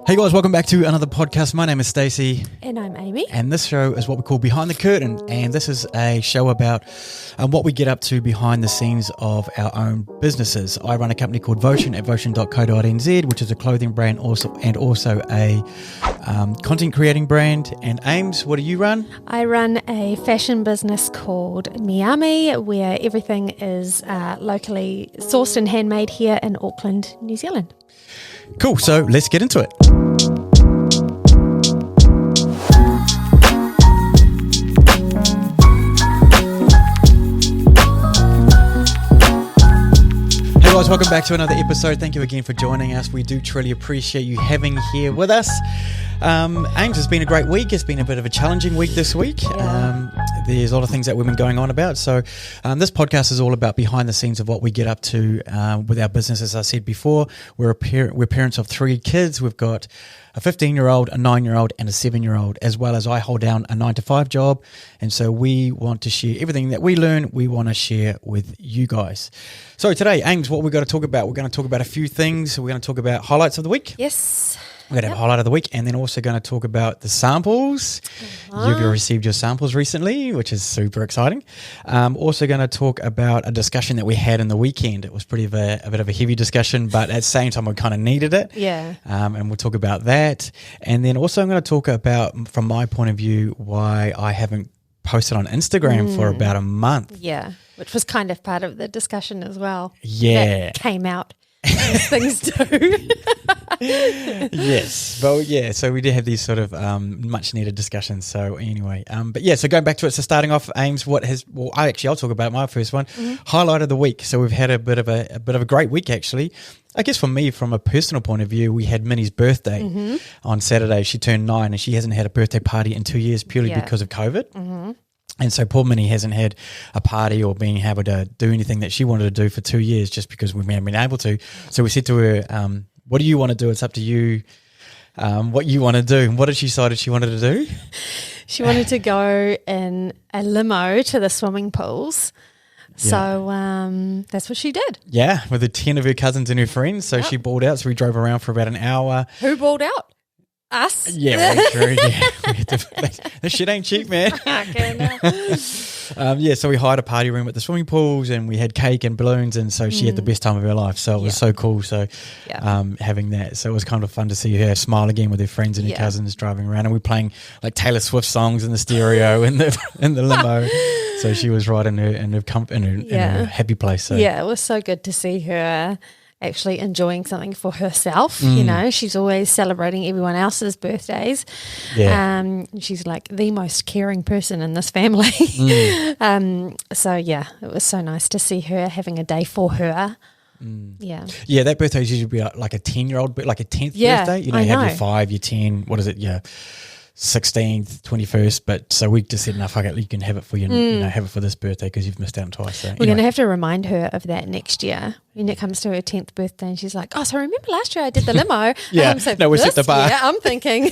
Hey guys, welcome back to another podcast. My name is Stacy. And I'm Amy. And this show is what we call Behind the Curtain. And this is a show about what we get up to behind the scenes of our own businesses. I run a company called Votion at votion.co.nz, which is a clothing brand and also a content creating brand. And Ames, what do you run? I run a fashion business called Amie, where everything is locally sourced and handmade here in Auckland, New Zealand. Cool, so let's get into it. Hey guys, welcome back to another episode. Thank you again for joining us. We do truly appreciate you having here with us. Ames, it's been a great week. It's been a bit of a challenging week this week. There's a lot of things that we've been going on about. So this podcast is all about behind the scenes of what we get up to with our business. As I said before, we're parents of 3 kids. We've got a 15-year-old, a 9-year-old, and a 7-year-old, as well as I hold down a 9-to-5 job. And so we want to share everything that we learn. We want to share with you guys. So today, Ames, what we're going to talk about, we're going to talk about a few things. We're going to talk about highlights of the week. Yes. We're going to have a highlight of the week, and then also going to talk about the samples. You've received your samples recently, which is super exciting. Also going to talk about a discussion that we had in the weekend. It was a bit of a heavy discussion, but at the same time, we kind of needed it. Yeah. And we'll talk about that. And then also I'm going to talk about, from my point of view, why I haven't posted on Instagram for about a month. Yeah, which was kind of part of the discussion as well. Yeah. That came out as things do. Yes, well, yeah. So we did have these sort of much needed discussions. So anyway, but yeah. So going back to it. So starting off, Ames, I'll talk about my first one. Highlight of the week. So we've had a bit of a great week actually. I guess for me, from a personal point of view, we had Minnie's birthday on Saturday. She turned 9, and she hasn't had a birthday party in 2 years purely because of COVID. And so poor Minnie hasn't had a party or been able to do anything that she wanted to do for 2 years just because we haven't been able to. So we said to her, what do you want to do? It's up to you what you want to do. And what did she decide she wanted to do? She wanted to go in a limo to the swimming pools. Yeah. So that's what she did. Yeah, with the 10 of her cousins and her friends. So she balled out. So we drove around for about an hour. Who balled out? Us? Yeah, very true. Yeah. This shit ain't cheap, man. So we hired a party room at the swimming pools, and we had cake and balloons, and so she had the best time of her life. So it was so cool. So having that, so it was kind of fun to see her smile again with her friends and her cousins driving around, and we were playing like Taylor Swift songs in the stereo in the limo. So she was right in her happy place. So. Yeah, it was so good to see her actually enjoying something for herself. You know, she's always celebrating everyone else's birthdays. She's like the most caring person in this family. So yeah, it was so nice to see her having a day for her. Yeah, that birthday is usually like a 10-year-old, but like a 10th birthday. You know, you have your 5, your 10, what is it? Yeah, 16th, 21st, but so we just said, no, fuck it, you can have it for have it for this birthday because you've missed out twice. So we're going to have to remind her of that next year when it comes to her 10th birthday, and she's like, oh, so remember last year I did the limo? We set the bar. Yeah, I'm thinking.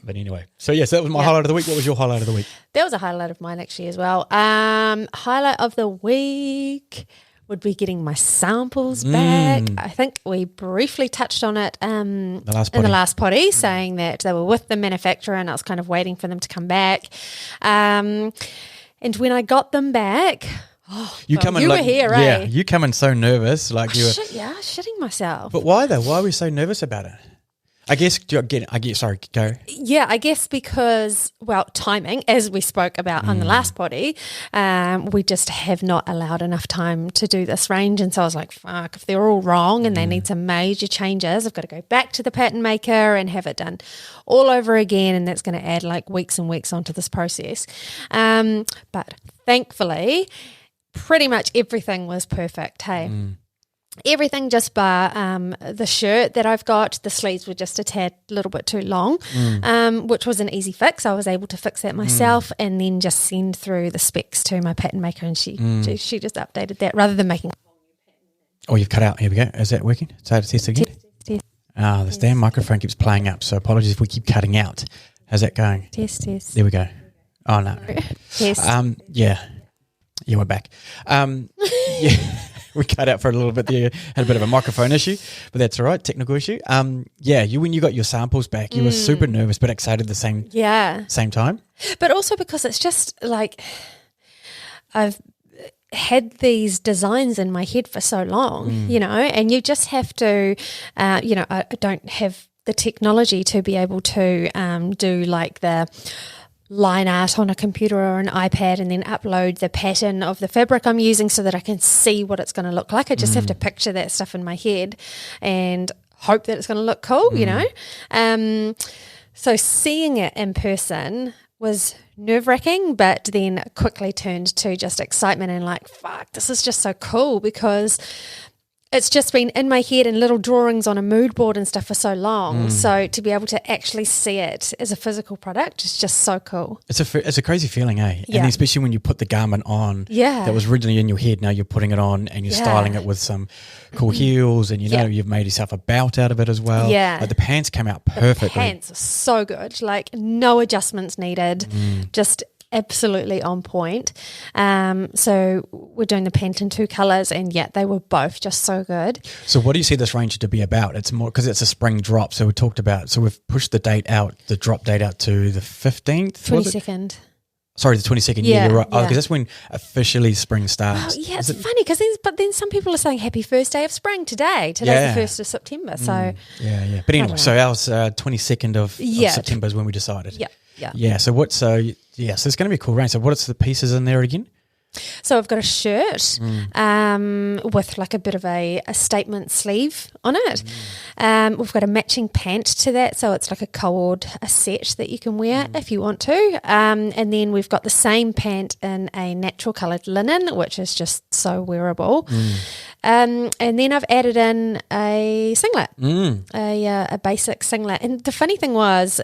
But anyway, so that was my highlight of the week. What was your highlight of the week? That was a highlight of mine actually as well. Highlight of the week would be getting my samples back. I think we briefly touched on it in the last poddy, saying that they were with the manufacturer and I was kind of waiting for them to come back. And when I got them back, you were here, right? Yeah, you come in so nervous, like you were. Shitting myself. But why though? Why were you so nervous about it? I guess, sorry, go. Yeah, I guess because, timing, as we spoke about on the last poddy, we just have not allowed enough time to do this range. And so I was like, fuck, if they're all wrong and they need some major changes, I've got to go back to the pattern maker and have it done all over again. And that's going to add like weeks and weeks onto this process. But thankfully, pretty much everything was perfect, hey? Everything just bar the shirt that I've got. The sleeves were just a little bit too long, which was an easy fix. I was able to fix that myself and then just send through the specs to my pattern maker, and she just updated that rather than making. Oh, you've cut out. Here we go. Is that working? So to test again. Test. This damn microphone keeps playing up, so apologies if we keep cutting out. How's that going? Test. There we go. Oh no. Test. Yeah, we're back. Yeah. we cut out for a little bit there. Had a bit of a microphone issue, but that's all right. Technical issue. When you got your samples back, you were super nervous but excited at the same time. But also because it's just like I've had these designs in my head for so long, and you just have to, I don't have the technology to be able to do like the line art on a computer or an iPad and then upload the pattern of the fabric I'm using so that I can see what it's going to look like. I just have to picture that stuff in my head and hope that it's going to look cool, So seeing it in person was nerve-wracking, but then quickly turned to just excitement and like, fuck, this is just so cool because it's just been in my head and little drawings on a mood board and stuff for so long. So to be able to actually see it as a physical product is just so cool. It's a crazy feeling, eh? Yeah. And especially when you put the garment on that was originally in your head, now you're putting it on and you're styling it with some cool heels and you've made yourself a belt out of it as well. Yeah. Like the pants came out perfectly. The pants are so good. Like no adjustments needed. Just absolutely on point. So we're doing the pant in 2 colours and they were both just so good. So what do you see this range to be about? It's more because it's a spring drop. So we talked about, so we've pushed the drop date out to the 15th. 22nd. Sorry, the 22nd. Yeah, you're right. Oh, because that's when officially spring starts. Oh, yeah, it's funny because then some people are saying happy first day of spring today. Today's the 1st of September. So But anyway, so ours 22nd of September is when we decided. Yeah. So it's going to be a cool range. So what's the pieces in there again? So I've got a shirt with like a bit of a statement sleeve on it. We've got a matching pant to that, so it's like a set that you can wear if you want to. And then we've got the same pant in a natural coloured linen, which is just so wearable. And then I've added in a singlet, a basic singlet. And the funny thing was,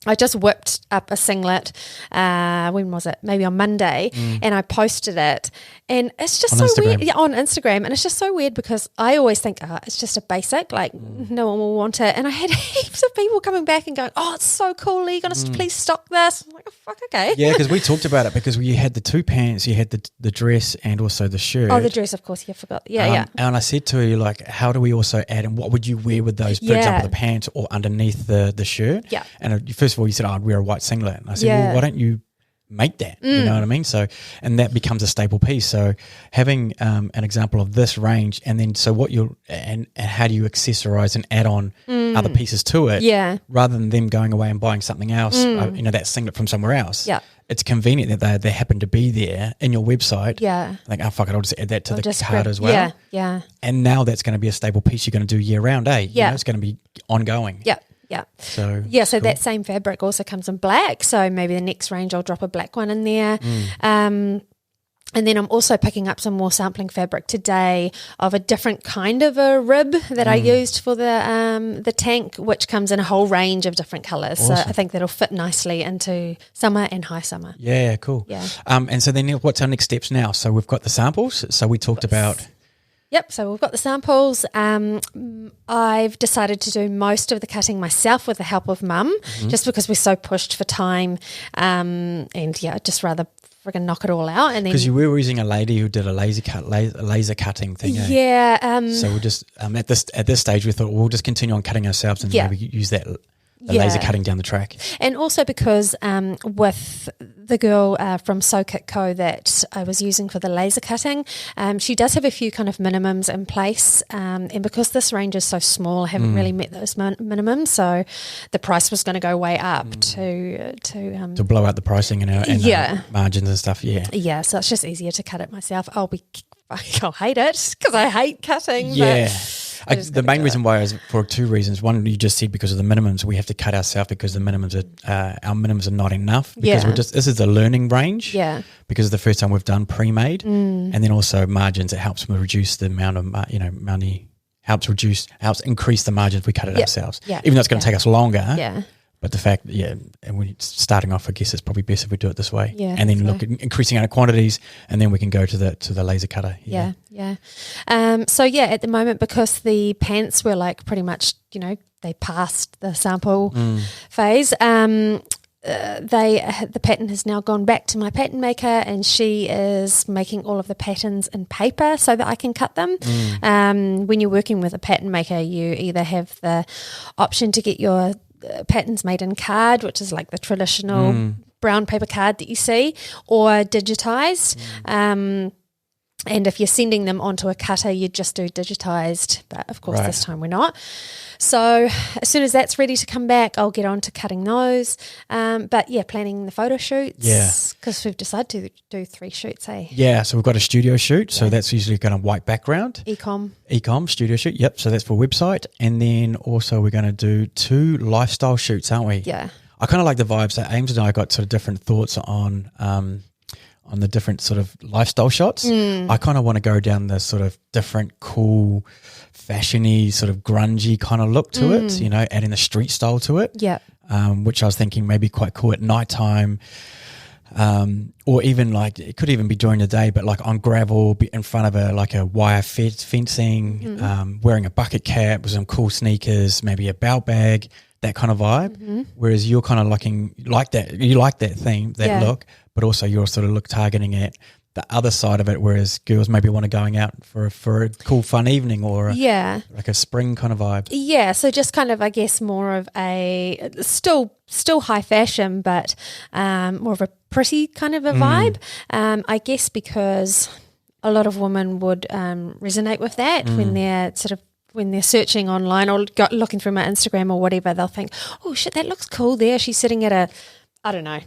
I just whipped up a singlet, when was it? Maybe on Monday, and I posted it. And it's just on so Instagram. weird. Yeah, on Instagram. And it's just so weird because I always think, it's just a basic, like no one will want it. And I had heaps of people coming back and going, oh, it's so cool. Are you going to please stock this? I'm like, oh, fuck, okay. Yeah, because we talked about it because you had the 2 pants, you had the dress and also the shirt. Oh, the dress, of course. Yeah, I forgot. Yeah. And I said to you, like, how do we also add in, what would you wear with those, for example, the pants or underneath the shirt? Yeah. And first of all, you said, I'd wear a white singlet. And I said, well, why don't you make that? You know what I mean? So, and that becomes a staple piece. So having an example of this range and then so what and how do you accessorize and add on other pieces to it rather than them going away and buying something else, that singlet from somewhere else. Yeah. It's convenient that they happen to be there in your website. Yeah. Like, oh, fuck it, I'll just add that to the card as well. Yeah, yeah. And now that's going to be a staple piece you're going to do year round, eh? Yeah. It's going to be ongoing. Yeah. Yeah. So cool. That same fabric also comes in black. So maybe the next range I'll drop a black one in there. And then I'm also picking up some more sampling fabric today of a different kind of a rib that I used for the tank, which comes in a whole range of different colours. Awesome. So I think that'll fit nicely into summer and high summer. Yeah, cool. Yeah. And so then what's our next steps now? So we've got the samples. So we talked about... Yep, so we've got the samples. I've decided to do most of the cutting myself with the help of Mum, just because we're so pushed for time. And I'd just rather friggin' knock it all out. And then because you were using a lady who did a laser cutting thing. Yeah. So we'll just at this stage we thought we'll just continue on cutting ourselves and maybe use that. Laser cutting down the track. And also because with the girl from Sew Kit Co that I was using for the laser cutting, she does have a few kind of minimums in place. And because this range is so small, I haven't really met those minimums. So the price was going to go way up to blow out the pricing and our margins and stuff. Yeah. Yeah. So it's just easier to cut it myself. I'll hate it because I hate cutting. Yeah. The main reason why is for 2 reasons. One, you just said because of the minimums, we have to cut ourselves because the minimums our minimums are not enough. Because this is the learning range. Yeah. Because the first time we've done pre-made, and then also margins. It helps reduce the amount of money. Helps increase the margins if we cut it ourselves. Yeah. Even though it's going to take us longer. Yeah. But the fact, and we're starting off, I guess it's probably best if we do it this way. Yeah, and then look at increasing our quantities, and then we can go to the laser cutter. Yeah. At the moment, because the pants were like pretty much, they passed the sample phase. the pattern has now gone back to my pattern maker, and she is making all of the patterns in paper so that I can cut them. When you're working with a pattern maker, you either have the option to get your patterns made in card, which is like the traditional brown paper card that you see, or digitized. And if you're sending them onto a cutter, you just do digitized, but of course this time we're not. So as soon as that's ready to come back, I'll get on to cutting those. But yeah, planning the photo shoots. Yeah. Because we've decided to do 3 shoots, eh? Yeah, so we've got a studio shoot. So that's usually got a white background. Ecom studio shoot. Yep. So that's for website. And then also we're going to do 2 lifestyle shoots, aren't we? Yeah. I kind of like the vibes that Ames and I got sort of different thoughts on the different sort of lifestyle shots. I kind of want to go down the sort of different cool, fashiony, sort of grungy kind of look to it, you know, adding the street style to it. Yeah. Which I was thinking maybe quite cool at nighttime, or even like it could even be during the day, but like on gravel in front of a wire fencing, wearing a bucket cap with some cool sneakers, maybe a belt bag, that kind of vibe. Whereas you're kind of like that theme, that look, but also you're sort of targeting at the other side of it, whereas girls maybe want to going out for a cool fun evening or like a spring kind of vibe. Yeah, so just kind of, I guess, more of a still high fashion, but more of a pretty kind of a vibe. I guess because a lot of women would resonate with that when they're searching online or looking through my Instagram or whatever, they'll think, oh shit, that looks cool there. She's sitting at I don't know.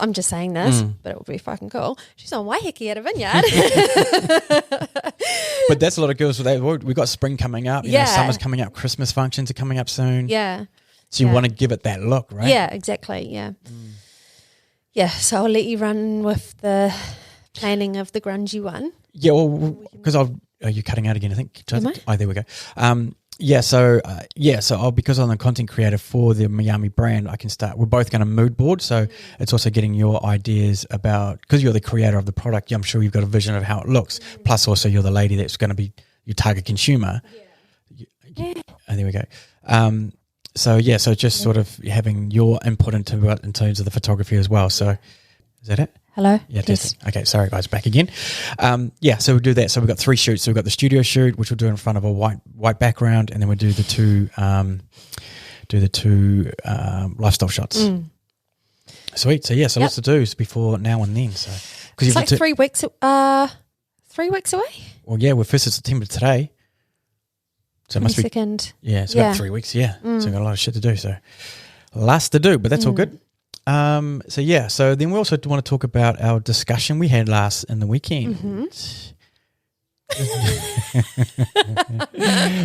I'm just saying this, but it would be fucking cool. She's on Waiheke at a vineyard. But that's a lot of girls. We've got spring coming up. You know, summer's coming up. Christmas functions are coming up soon. Yeah. So you want to give it that look, right? Yeah, exactly. Yeah. Yeah, so I'll let you run with the planning of the grungy one. Yeah, well, because are you cutting out again, I think? Am I? Oh, there we go. So because I'm the content creator for the Miami brand, I can start. We're both going to mood board, so it's also getting your ideas about, because you're the creator of the product. I'm sure you've got a vision of how it looks. Plus, also you're the lady that's going to be your target consumer. Yeah. And there we go. So just sort of having your input into it in terms of the photography as well. So, is that it? Hello? Yeah, yes. Okay, sorry guys, back again. So we'll do that. So we've got 3 shoots. So we've got the studio shoot, which we'll do in front of a white background, and then we'll do the two lifestyle shots. Sweet. So lots to do before now and then. So it's like 3 weeks. 3 weeks away. Well, yeah, we're 1st of September today. So it must be 22nd. Yeah, it's about 3 weeks. Yeah, so we've got a lot of shit to do. So lots to do, but that's all good. So then we also want to talk about our discussion we had last in the weekend.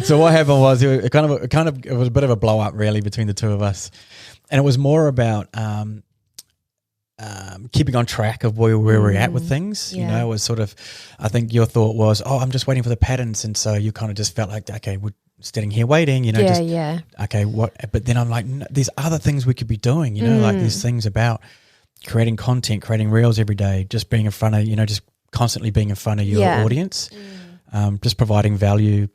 So what happened was it was a bit of a blow up really between the two of us, and it was more about keeping on track of where we're at with things. You know, it was sort of, I think your thought was, I'm just waiting for the patterns, and so you kind of just felt like, okay, we're standing here waiting, you know, okay, what? But then I'm like, no, there's other things we could be doing, you know, like there's things about creating content, creating reels every day, just being in front of, you know, just constantly being in front of your audience, just providing value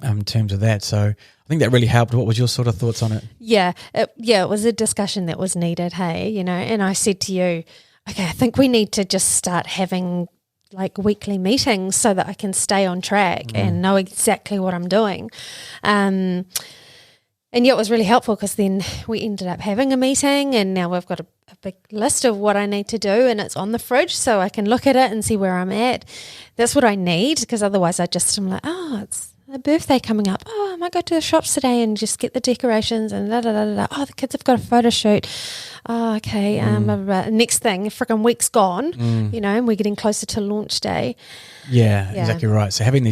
in terms of that. So I think that really helped. What was your sort of thoughts on it? It was a discussion that was needed, hey, you know, and I said to you, okay, I think we need to just start having like weekly meetings so that I can stay on track and know exactly what I'm doing. And it was really helpful because then we ended up having a meeting, and now we've got a big list of what I need to do, and it's on the fridge so I can look at it and see where I'm at. That's what I need, because otherwise I'm like, it's a birthday coming up. I might go to the shops today and just get the decorations and the kids have got a photo shoot. Okay. Blah, blah, blah. Next thing, freaking week's gone, you know, and we're getting closer to launch day. Yeah, exactly right. So having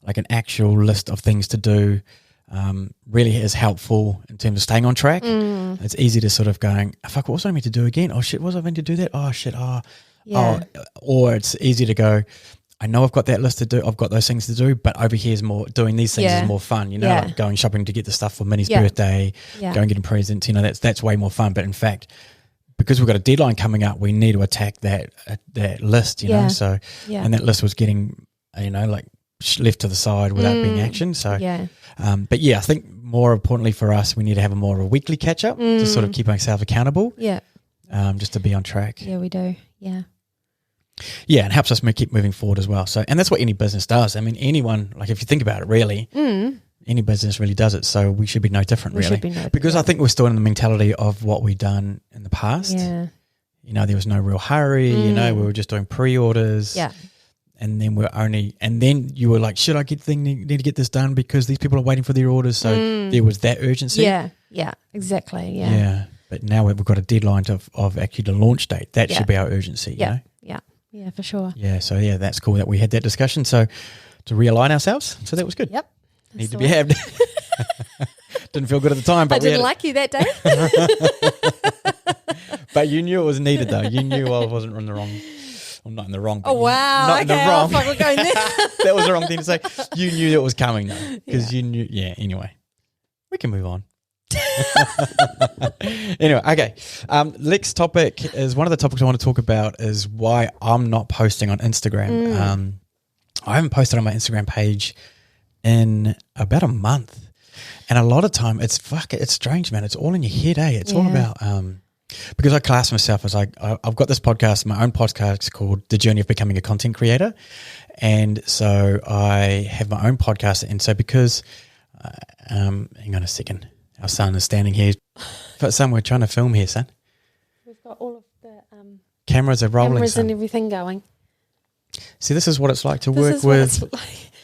like an actual list of things to do really is helpful in terms of staying on track. It's easy to sort of going, fuck, what was I meant to do again? Oh shit, was I meant to do that? Oh shit, or it's easy to go, I know I've got that list to do. I've got those things to do, but over here is more doing these things is more fun. You know, like going shopping to get the stuff for Minnie's birthday, going getting presents. You know, that's way more fun. But in fact, because we've got a deadline coming up, we need to attack that list. You know, so and that list was getting, you know, like left to the side without being action. So, I think more importantly for us, we need to have more of a weekly catch up to sort of keep ourselves accountable. Yeah. Just to be on track. Yeah, we do. Yeah. Yeah, it helps us keep moving forward as well. So, and that's what any business does. I mean, anyone, like if you think about it, really, any business really does it. So we should be no different, really. Because I think we're still in the mentality of what we've done in the past. Yeah. You know, there was no real hurry. You know, we were just doing pre-orders. Yeah. And then then you were like, should I need to get this done because these people are waiting for their orders? So there was that urgency. Yeah. Yeah. Exactly. Yeah. Yeah. But now we've got a deadline of actually the launch date. That should be our urgency. Yeah. You know? Yeah. Yeah, for sure. Yeah. So yeah, that's cool that we had that discussion. So to realign ourselves. So that was good. Yep. Need to be had. Didn't feel good at the time, but I didn't like you that day. But you knew it was needed, though. You knew I wasn't in the wrong. I'm not in the wrong. Oh wow! Not in the wrong. We're going there. That was the wrong thing to say. You knew it was coming, though, because you knew. Yeah. Anyway, we can move on. Anyway, okay. Next topic is one of the topics I want to talk about is why I'm not posting on Instagram. I haven't posted on my Instagram page in about a month. And a lot of time, it's strange, man. It's all in your head, eh? It's all about, because I class myself as I've got this podcast, my own podcast called The Journey of Becoming a Content Creator. And so I have my own podcast. And so because, hang on a second, our son is standing here. But son, we're trying to film here, son. We've got all of the cameras are rolling, cameras son. and everything going. See, this is what it's like to work with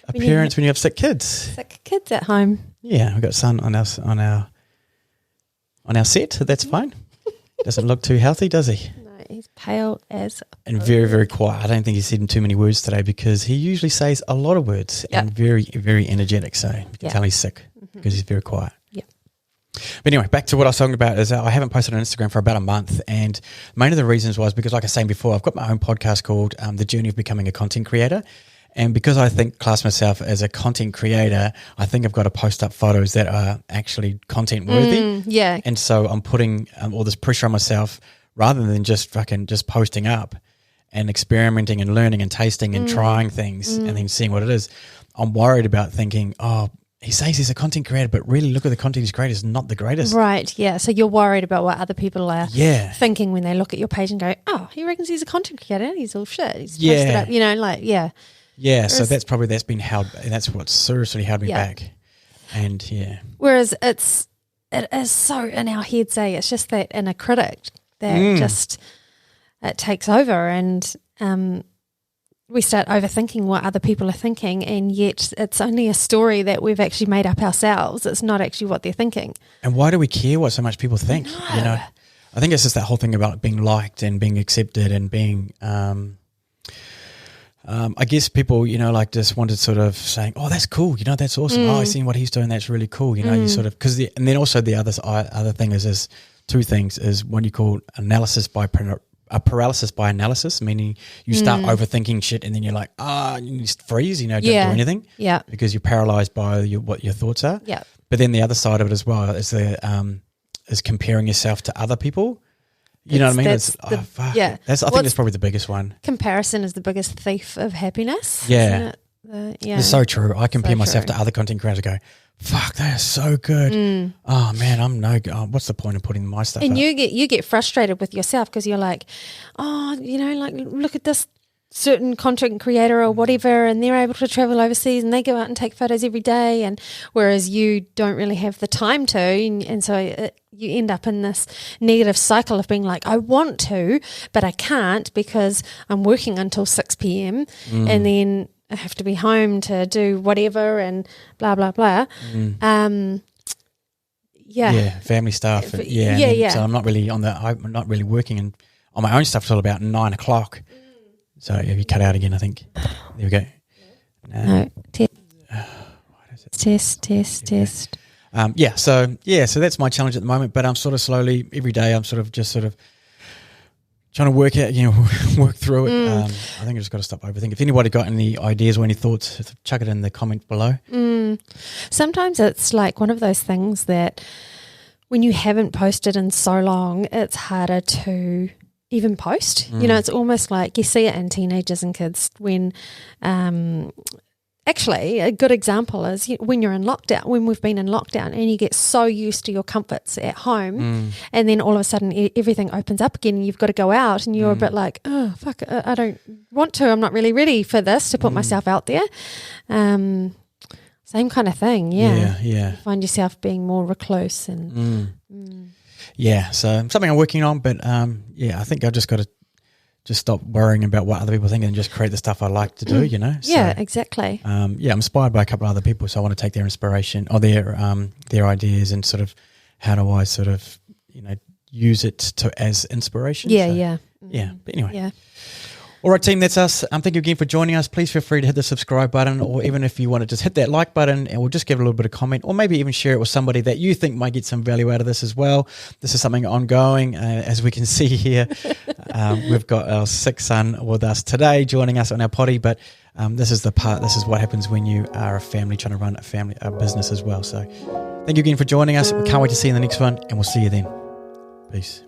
a parent when you have sick kids. Sick kids at home. Yeah, we've got son on our set. That's fine. Doesn't look too healthy, does he? No, he's pale as. And very, very quiet. I don't think he said too many words today because he usually says a lot of words and very, very energetic. So you can tell he's sick because he's very quiet. Yeah. But anyway, back to what I was talking about is I haven't posted on Instagram for about a month, and main of the reasons was because, like I was saying before, I've got my own podcast called The Journey of Becoming a Content Creator. And because I class myself as a content creator, I think I've got to post up photos that are actually content worthy. Yeah. And so I'm putting all this pressure on myself rather than just posting up and experimenting and learning and tasting and trying things and then seeing what it is. I'm worried about thinking, oh, he says he's a content creator, but really look at the content he's created is not the greatest. Right, yeah. So you're worried about what other people are thinking when they look at your page and go, oh, he reckons he's a content creator. He's all shit. He's posted up, Yeah, so that's been held, and that's what seriously held me back. And whereas it is so in our heads, it's just that inner critic that just it takes over, and we start overthinking what other people are thinking, and yet it's only a story that we've actually made up ourselves. It's not actually what they're thinking. And why do we care what so much people think? You know, I think it's just that whole thing about being liked and being accepted and being. I guess people, just wanted sort of saying, "Oh, that's cool. That's awesome. Oh, I've seen what he's doing. That's really cool." You sort of and then also the other thing is two things is what you call paralysis by analysis, meaning you start overthinking shit and then you're like, you just freeze. Don't do anything. Yeah, because you're paralyzed by what your thoughts are. Yeah. But then the other side of it as well is is comparing yourself to other people. You know what I mean? I think that's probably the biggest one. Comparison is the biggest thief of happiness. Yeah. It's so true. I compare myself to other content creators and go, fuck, they are so good. Oh, man, I'm no good. Oh, what's the point of putting my stuff up? And you get frustrated with yourself because you're like, look at this certain content creator or whatever, and they're able to travel overseas and they go out and take photos every day, and whereas you don't really have the time to, and so you end up in this negative cycle of being like, I want to, but I can't because I'm working until 6 p.m. and then I have to be home to do whatever and blah blah blah. Family stuff. So I'm not really I'm not really working on my own stuff till about 9 o'clock. So have you cut out again, I think. There we go. No. Test. So that's my challenge at the moment, but I'm sort of slowly, every day, I'm sort of trying to work out, work through it. I think I just got to stop overthinking. If anybody got any ideas or any thoughts, chuck it in the comment below. Sometimes it's like one of those things that when you haven't posted in so long, it's harder to even post. It's almost like you see it in teenagers and kids when actually, a good example is when you're in lockdown, when we've been in lockdown and you get so used to your comforts at home and then all of a sudden everything opens up again and you've got to go out and you're a bit like, oh, fuck, I don't want to. I'm not really ready for this to put myself out there. Same kind of thing, yeah. Yeah. You find yourself being more recluse and... Yeah, so something I'm working on, but I think I've just got to just stop worrying about what other people think and just create the stuff I like to do, So, yeah, exactly. I'm inspired by a couple of other people, so I want to take their inspiration or their ideas and sort of how do I sort of, use it as inspiration. Yeah. But anyway. Yeah. All right, team, that's us. Thank you again for joining us. Please feel free to hit the subscribe button, or even if you want to just hit that like button and we'll just give it a little bit of comment, or maybe even share it with somebody that you think might get some value out of this as well. This is something ongoing. As we can see here, we've got our sixth son with us today, joining us on our poddy, but this is what happens when you are a family trying to run a business as well. So thank you again for joining us. We can't wait to see you in the next one, and we'll see you then. Peace.